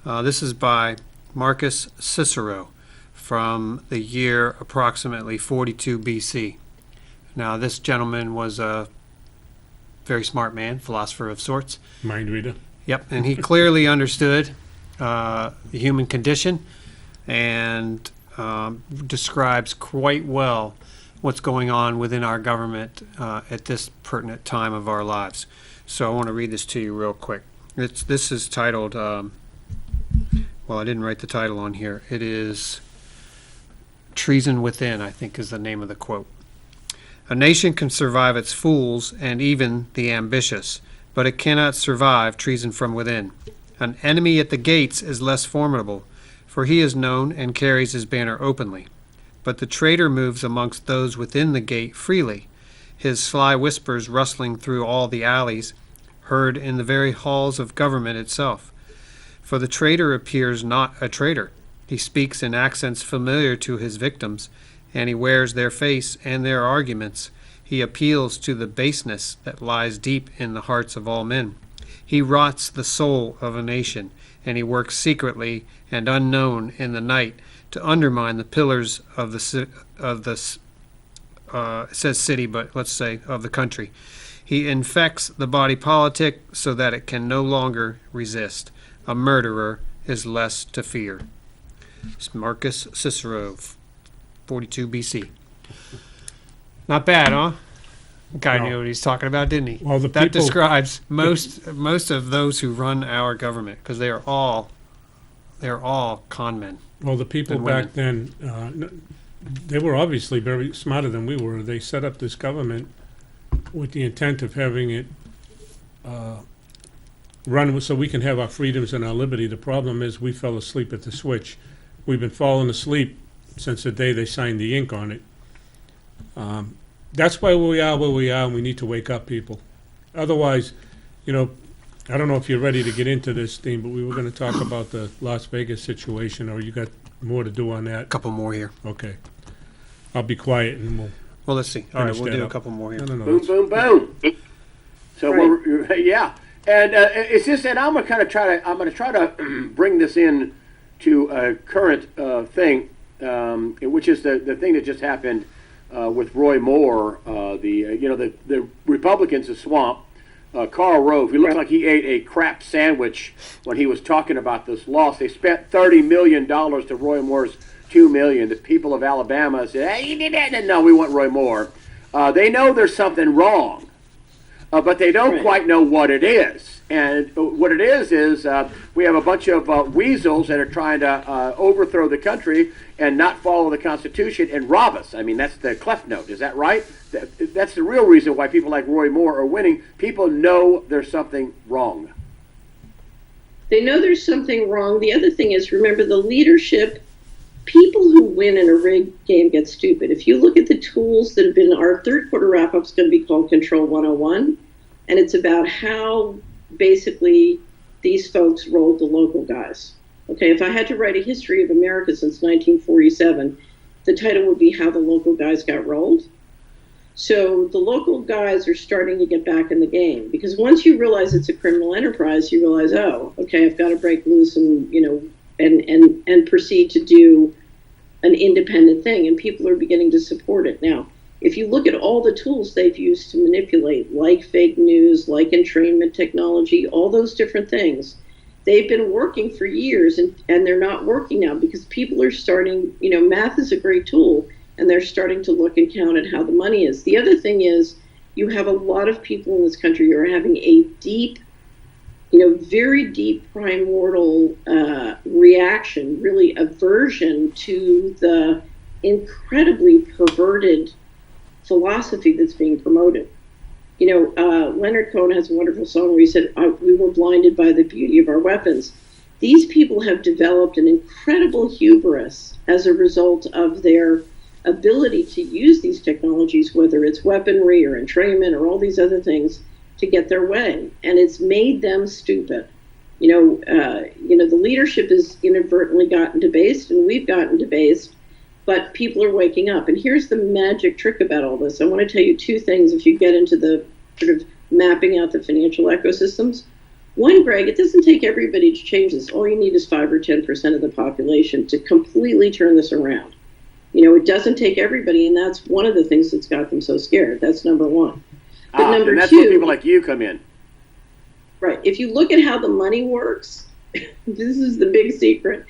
S1: This is by Marcus Cicero from the year approximately 42 BC. Now, this gentleman was a very smart man, philosopher of sorts.
S2: Mind reader.
S1: Yep, and he clearly understood the human condition and describes quite well what's going on within our government at this pertinent time of our lives. So I want to read this to you real quick. This is titled, well, I didn't write the title on here. It is Treason Within, I think is the name of the quote. A nation can survive its fools and even the ambitious, but it cannot survive treason from within. An enemy at the gates is less formidable, for he is known and carries his banner openly. But the traitor moves amongst those within the gate freely, his sly whispers rustling through all the alleys, heard in the very halls of government itself. For the traitor appears not a traitor. He speaks in accents familiar to his victims, and he wears their face and their arguments. He appeals to the baseness that lies deep in the hearts of all men. He rots the soul of a nation, and he works secretly and unknown in the night to undermine the pillars of it says city, but let's say of the country. He infects the body politic so that it can no longer resist. A murderer is less to fear. It's Marcus Cicero, 42 BC. Not bad, huh? Guy
S2: No.
S1: knew what he's talking about, didn't he?
S2: Well, the
S1: that
S2: people-
S1: describes most of those who run our government, because they're all con men.
S2: Well, the people
S1: And
S2: back then, they were obviously very smarter than we were. They set up this government with the intent of having it run so we can have our freedoms and our liberty. The problem is we fell asleep at the switch. We've been falling asleep since the day they signed the ink on it. That's why we are where we are, and we need to wake up, people. Otherwise, I don't know if you're ready to get into this, Dean, but we were going to talk about the Las Vegas situation, or you got more to do on
S1: A
S2: that?
S1: couple more here.
S2: Okay. I'll be quiet and we'll
S1: Well, let's see. All right,
S2: finish
S1: we'll
S2: that
S1: do a
S2: up.
S1: couple more here.
S2: No.
S4: Boom, boom, boom. So
S5: Right.
S4: we're yeah, and it's just that I'm gonna try to bring this in to a current thing, which is the thing that just happened with Roy Moore, the Republicans, the swamp. Karl Rove, he looked like he ate a crap sandwich when he was talking about this loss. They spent $30 million to Roy Moore's $2 million. The people of Alabama said, "Hey, you did that." No, we want Roy Moore. They know there's something wrong, but they don't quite know what it is. And what it is we have a bunch of weasels that are trying to overthrow the country and not follow the Constitution and rob us. I mean, that's the cleft note. Is that right? That's the real reason why people like Roy Moore are winning. People know there's something wrong.
S5: They know there's something wrong. The other thing is, remember, the leadership, people who win in a rigged game get stupid. If you look at the tools that have been, our third quarter wrap-up is going to be called Control 101, and it's about how basically these folks rolled the local guys. Okay, if I had to write a history of America since 1947, the title would be How the Local Guys Got Rolled. So the local guys are starting to get back in the game, because once you realize it's a criminal enterprise, you realize, oh, okay, I've got to break loose and, and proceed to do an independent thing, and people are beginning to support it. Now, if you look at all the tools they've used to manipulate, like fake news, like entrainment technology, all those different things, they've been working for years, and they're not working now because people are starting, math is a great tool, and they're starting to look and count at how the money is. The other thing is, you have a lot of people in this country who are having a deep, very deep primordial reaction, really aversion to the incredibly perverted philosophy that's being promoted. Leonard Cohen has a wonderful song where he said, "We were blinded by the beauty of our weapons." These people have developed an incredible hubris as a result of their ability to use these technologies, whether it's weaponry or entrainment or all these other things, to get their way, and it's made them stupid. The leadership has inadvertently gotten debased, and we've gotten debased, but people are waking up. And here's the magic trick about all this. I want to tell you two things if you get into the sort of mapping out the financial ecosystems. One, Greg, it doesn't take everybody to change this. All you need is 5 or 10% of the population to completely turn this around. It doesn't take everybody, and that's one of the things that's got them so scared. That's number one. But number
S4: and that's
S5: two,
S4: where people like you come in.
S5: right, if you look at how the money works, this is the big secret.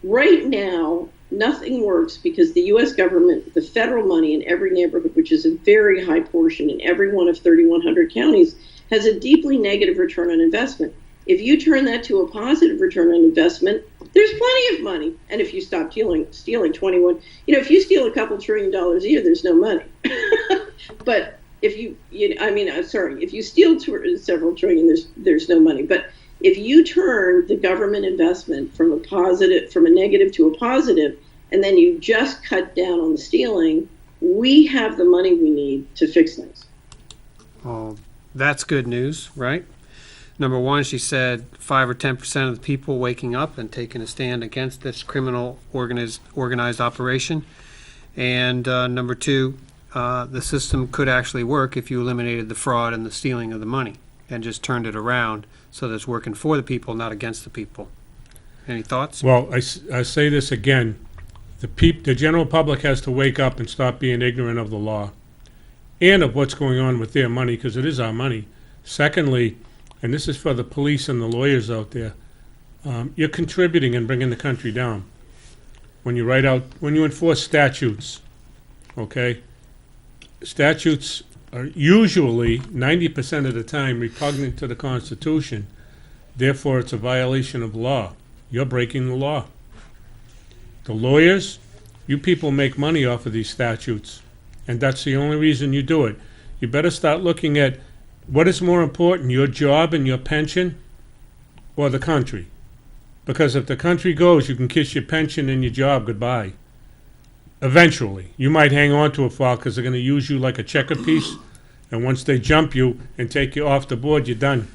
S5: Right now, nothing works because the U.S. government, the federal money in every neighborhood, which is a very high portion in every one of 3,100 counties, has a deeply negative return on investment. If you turn that to a positive return on investment, there's plenty of money. And if you stop stealing 21, if you steal a couple $1 trillion a year, there's no money. But if if you steal several trillion, there's no money. But if you turn the government investment from a negative to a positive, and then you just cut down on the stealing, we have the money we need to fix things.
S1: Well, that's good news, right? Number one, she said 5 or 10% of the people waking up and taking a stand against this criminal organized operation. And number two, the system could actually work if you eliminated the fraud and the stealing of the money and just turned it around so that it's working for the people, not against the people. Any thoughts?
S2: Well, I say this again. The general public has to wake up and stop being ignorant of the law and of what's going on with their money, because it is our money. Secondly, and this is for the police and the lawyers out there, you're contributing and bringing the country down. When you enforce statutes, okay? Statutes are usually 90% of the time repugnant to the Constitution. Therefore, it's a violation of law. You're breaking the law. The lawyers, you people make money off of these statutes, and that's the only reason you do it. You better start looking at what is more important, your job and your pension or the country. Because if the country goes, you can kiss your pension and your job goodbye. Eventually. You might hang on to it for a while because they're going to use you like a checker piece, and once they jump you and take you off the board, you're done.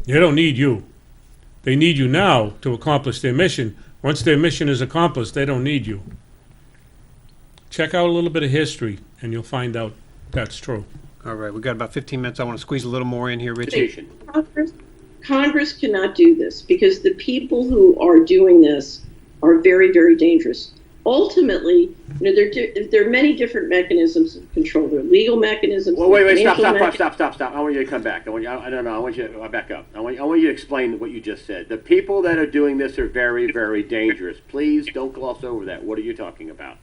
S2: They don't need you. They need you now to accomplish their mission. Once their mission is accomplished, they don't need you. Check out a little bit of history, and you'll find out that's true.
S1: All right, we've got about 15 minutes. I want to squeeze a little more in here, Richie.
S5: Congress cannot do this because the people who are doing this are very, very dangerous. Ultimately, there are many different mechanisms of control. There are legal mechanisms.
S4: Well, wait, stop. I want you to come back. I want you to back up. I want you to explain what you just said. The people that are doing this are very, very dangerous. Please don't gloss over that. What are you talking about?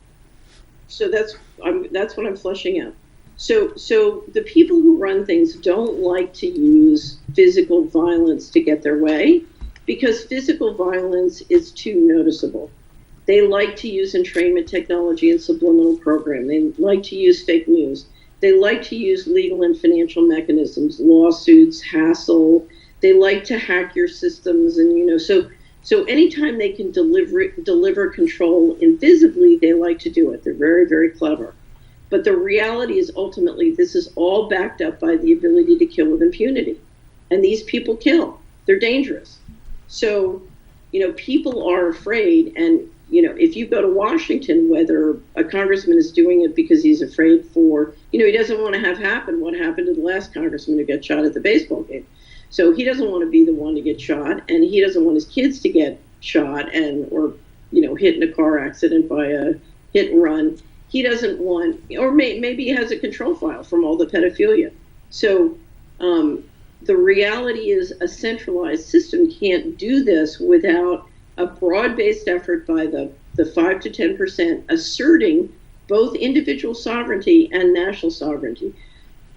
S5: So that's what I'm fleshing out. So the people who run things don't like to use physical violence to get their way because physical violence is too noticeable. They like to use entrainment technology and subliminal program. They like to use fake news. They like to use legal and financial mechanisms, lawsuits, hassle. They like to hack your systems, and so anytime they can deliver control invisibly, they like to do it. They're very, very clever. But the reality is ultimately this is all backed up by the ability to kill with impunity. And these people kill. They're dangerous. So, people are afraid. And, if you go to Washington, whether a congressman is doing it because he's afraid for, he doesn't want to have happen what happened to the last congressman who got shot at the baseball game. So he doesn't want to be the one to get shot, and he doesn't want his kids to get shot or hit in a car accident by a hit and run. He doesn't want, or maybe he has a control file from all the pedophilia. So the reality is a centralized system can't do this without a broad-based effort by the 5 to 10% asserting both individual sovereignty and national sovereignty.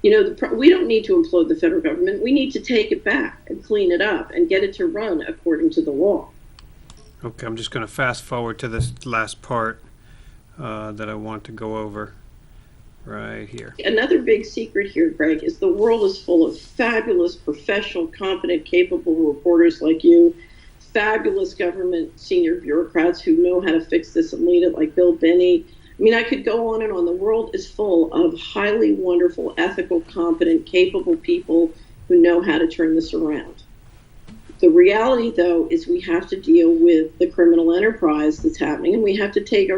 S5: We don't need to implode the federal government. We need to take it back and clean it up and get it to run according to the law.
S1: Okay, I'm just going to fast forward to this last part that I want to go over right here.
S5: Another big secret here, Greg, is the world is full of fabulous, professional, competent, capable reporters like you, fabulous government senior bureaucrats who know how to fix this and lead it, like Bill Binney. I could go on and on. The world is full of highly wonderful, ethical, competent, capable people who know how to turn this around. The reality, though, is we have to deal with the criminal enterprise that's happening, and we have to take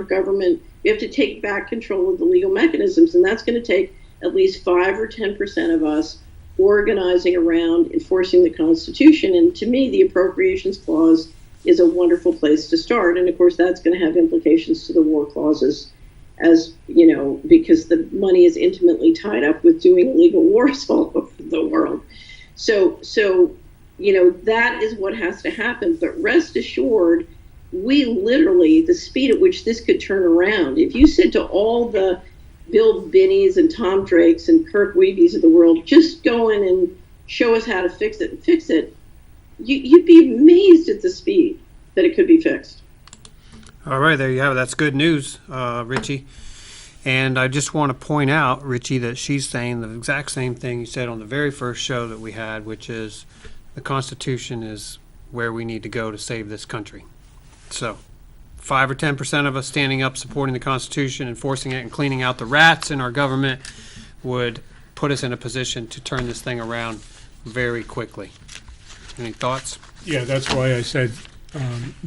S5: back control of the legal mechanisms, and that's going to take at least 5 or 10% of us organizing around enforcing the Constitution. And to me, the Appropriations Clause is a wonderful place to start, and of course that's going to have implications to the war clauses, as because the money is intimately tied up with doing illegal wars all over the world. So that is what has to happen. But rest assured, we literally, the speed at which this could turn around, if you said to all the Bill Binneys and Tom Drakes and Kirk Weebies of the world, just go in and show us how to fix it, you'd be amazed at the speed that it could be fixed.
S1: All right, there you have it. That's good news, Richie. And I just want to point out, Richie, that she's saying the exact same thing you said on the very first show that we had, which is the Constitution is where we need to go to save this country. So, 5 or 10% of us standing up, supporting the Constitution, enforcing it, and cleaning out the rats in our government would put us in a position to turn this thing around very quickly. Any thoughts?
S2: Yeah, that's why I said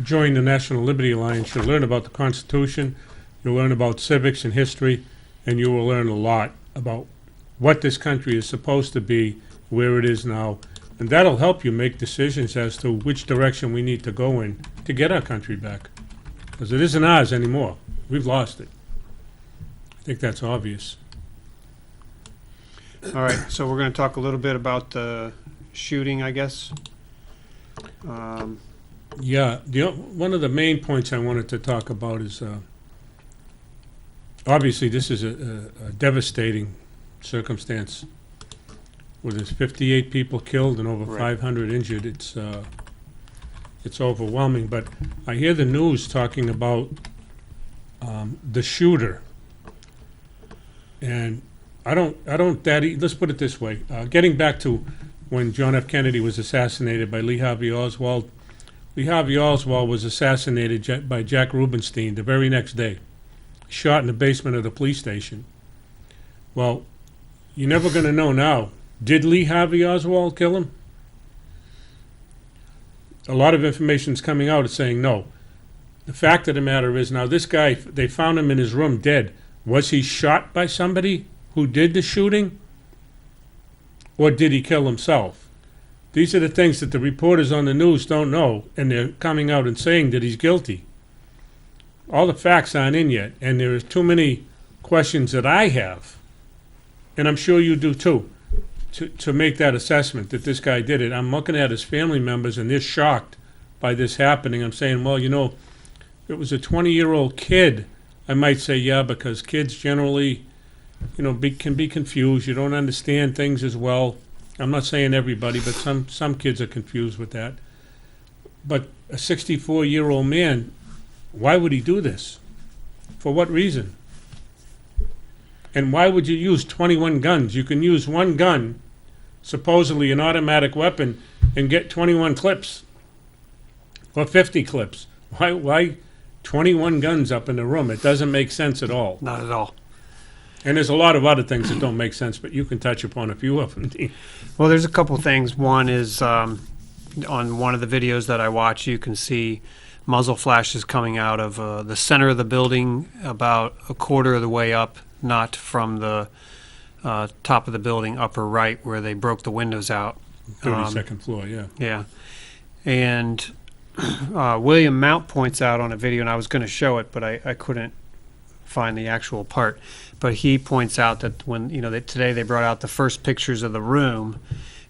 S2: join the National Liberty Alliance. You'll learn about the Constitution, you'll learn about civics and history, and you will learn a lot about what this country is supposed to be, where it is now, and that'll help you make decisions as to which direction we need to go in to get our country back. Because it isn't ours anymore. We've lost it. I think that's obvious.
S1: All right, so we're going to talk a little bit about the shooting, I guess.
S2: Yeah, one of the main points I wanted to talk about is, obviously, this is a devastating circumstance where there's 58 people killed and over
S1: Right.
S2: 500 injured. It's overwhelming, but I hear the news talking about the shooter, and let's put it this way, getting back to when John F. Kennedy was assassinated by Lee Harvey Oswald. Lee Harvey Oswald was assassinated by Jack Rubenstein the very next day, shot in the basement of the police station. Well, you're never going to know now. Did Lee Harvey Oswald kill him? A lot of information is coming out saying no. The fact of the matter is now this guy, they found him in his room dead. Was he shot by somebody who did the shooting? Or did he kill himself? These are the things that the reporters on the news don't know, and they're coming out and saying that he's guilty. All the facts aren't in yet, and there are too many questions that I have, and I'm sure you do too, to make that assessment that this guy did it. I'm looking at his family members, and they're shocked by this happening. I'm saying, well, if it was a 20-year-old kid, I might say, yeah, because kids generally, can be confused. You don't understand things as well. I'm not saying everybody, but some kids are confused with that. But a 64-year-old man, why would he do this? For what reason? And why would you use 21 guns? You can use one gun, supposedly an automatic weapon, and get 21 clips or 50 clips. Why 21 guns up in the room? It doesn't make sense at all.
S1: Not at all.
S2: And there's a lot of other things that don't make sense, but you can touch upon a few of them, Dean.
S1: Well, there's a couple things. One is on one of the videos that I watch, you can see muzzle flashes coming out of the center of the building about a quarter of the way up, not from the top of the building, upper right, where they broke the windows out.
S2: 32nd floor, yeah.
S1: Yeah. And William Mount points out on a video, and I was going to show it, but I couldn't find the actual part. But he points out that when, today they brought out the first pictures of the room,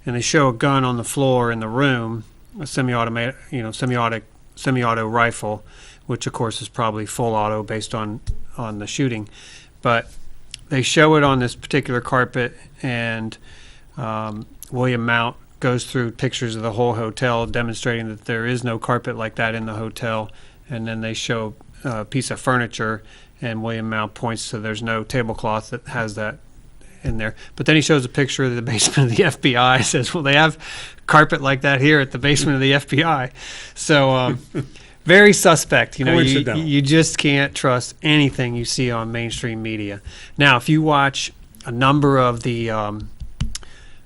S1: and they show a gun on the floor in the room, a semi-auto rifle, which of course is probably full auto based on the shooting. But they show it on this particular carpet, and William Mount goes through pictures of the whole hotel, demonstrating that there is no carpet like that in the hotel. And then they show a piece of furniture, and William Mount points to there's no tablecloth that has that in there. But then he shows a picture of the basement of the FBI. Says, well, they have carpet like that here at the basement of the FBI. So very suspect. You just can't trust anything you see on mainstream media. Now, if you watch a number of the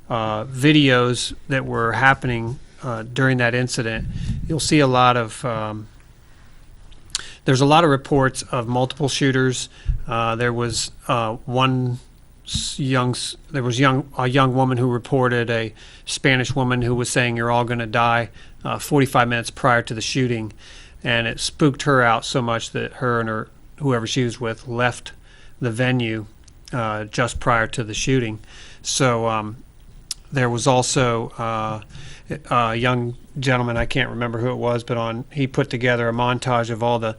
S1: videos that were happening during that incident, you'll see a lot of there's a lot of reports of multiple shooters. There was a young woman who reported a Spanish woman who was saying you're all going to die 45 minutes prior to the shooting, and it spooked her out so much that her and whoever she was with left the venue just prior to the shooting. So there was also a young gentleman, I can't remember who it was, but he put together a montage of all the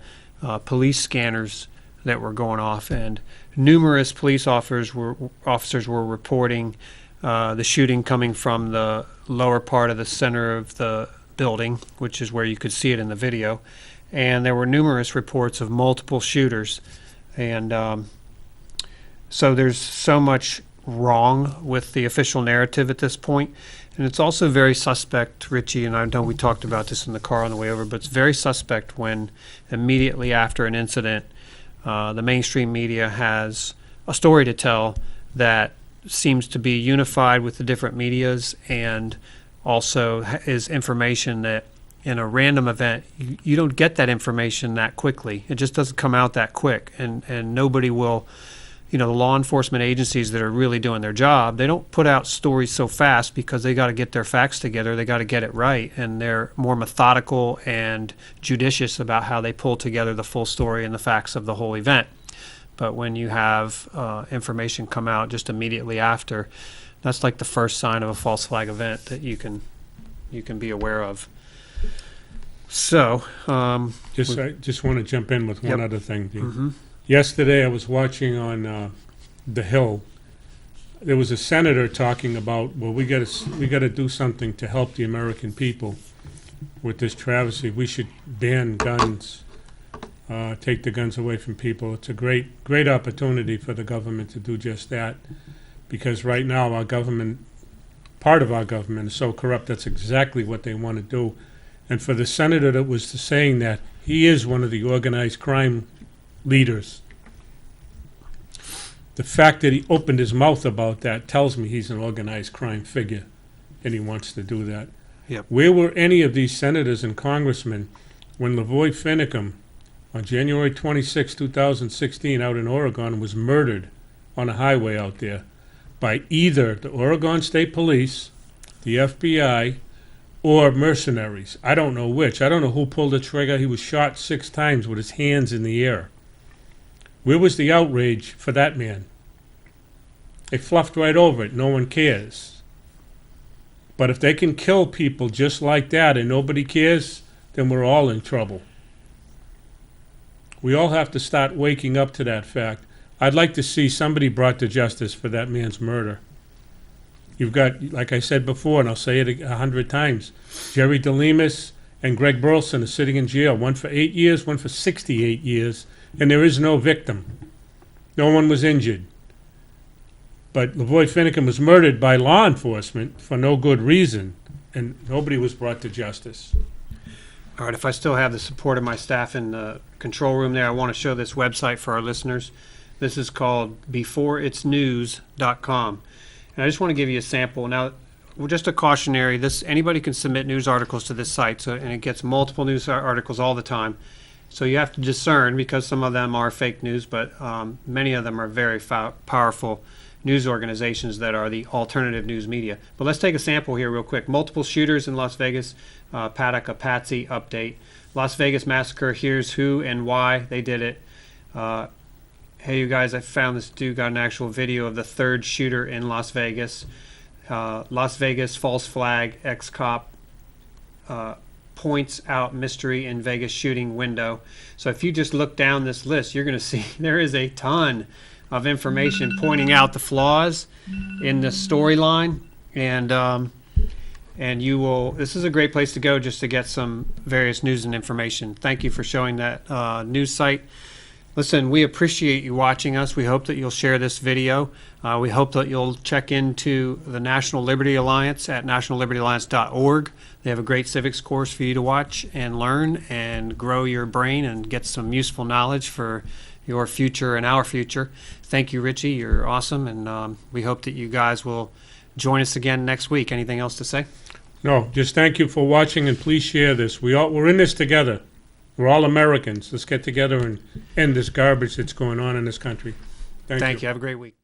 S1: police scanners that were going off, and numerous police officers were reporting the shooting coming from the lower part of the center of the building, which is where you could see it in the video. And there were numerous reports of multiple shooters, and so there's so much wrong with the official narrative at this point. And it's also very suspect, Richie, and I know we talked about this in the car on the way over, but it's very suspect when immediately after an incident, the mainstream media has a story to tell that seems to be unified with the different medias, and also is information that in a random event, you don't get that information that quickly. It just doesn't come out that quick, and nobody will, the law enforcement agencies that are really doing their job, they don't put out stories so fast because they got to get their facts together. They got to get it right, and they're more methodical and judicious about how they pull together the full story and the facts of the whole event. But when you have information come out just immediately after, that's like the first sign of a false flag event that you can be aware of. So,
S2: I just want to jump in with one
S1: Yep.
S2: other thing, Dean.
S1: Mm-hmm.
S2: Yesterday, I was watching on The Hill. There was a senator talking about, well, we got to do something to help the American people with this travesty. We should ban guns, take the guns away from people. It's a great opportunity for the government to do just that, because right now our government, part of our government, is so corrupt. That's exactly what they want to do. And for the senator that was saying that, he is one of the organized crime leaders. The fact that he opened his mouth about that tells me he's an organized crime figure, and he wants to do that.
S1: Yep.
S2: Where were any of these senators and congressmen when Lavoy Finicum, on January 26, 2016, out in Oregon, was murdered on a highway out there by either the Oregon State Police, the FBI, or mercenaries? I don't know which. I don't know who pulled the trigger. He was shot 6 times with his hands in the air. Where was the outrage for that man? They fluffed right over it. No one cares. But if they can kill people just like that and nobody cares, then we're all in trouble. We all have to start waking up to that fact. I'd like to see somebody brought to justice for that man's murder. You've got, like I said before, and I'll say it 100 times, Jerry DeLemus and Greg Burleson are sitting in jail, one for 8 years, one for 68 years, and there is no victim. No one was injured. But Lavoy Finicum was murdered by law enforcement for no good reason, and nobody was brought to justice.
S1: All right, if I still have the support of my staff in the control room there, I want to show this website for our listeners. This is called beforeitsnews.com. And I just want to give you a sample. Now, just a cautionary, anybody can submit news articles to this site, and it gets multiple news articles all the time. So you have to discern, because some of them are fake news, but many of them are very powerful news organizations that are the alternative news media. But let's take a sample here real quick. Multiple shooters in Las Vegas, Paddock, a patsy update. Las Vegas massacre, here's who and why they did it. Hey, you guys, I found this dude got an actual video of the 3rd shooter in Las Vegas. Las Vegas false flag, ex-cop points out mystery in Vegas shooting window. So if you just look down this list, you're going to see there is a ton of information pointing out the flaws in the storyline. And you will, this is a great place to go just to get some various news and information. Thank you for showing that news site. Listen, we appreciate you watching us. We hope that you'll share this video. We hope that you'll check into the National Liberty Alliance at nationallibertyalliance.org. They have a great civics course for you to watch and learn and grow your brain and get some useful knowledge for your future and our future. Thank you, Richie. You're awesome, and we hope that you guys will join us again next week. Anything else to say?
S2: No, just thank you for watching, and please share this. We're in this together. We're all Americans. Let's get together and end this garbage that's going on in this country. Thank you.
S1: You. Have a great week.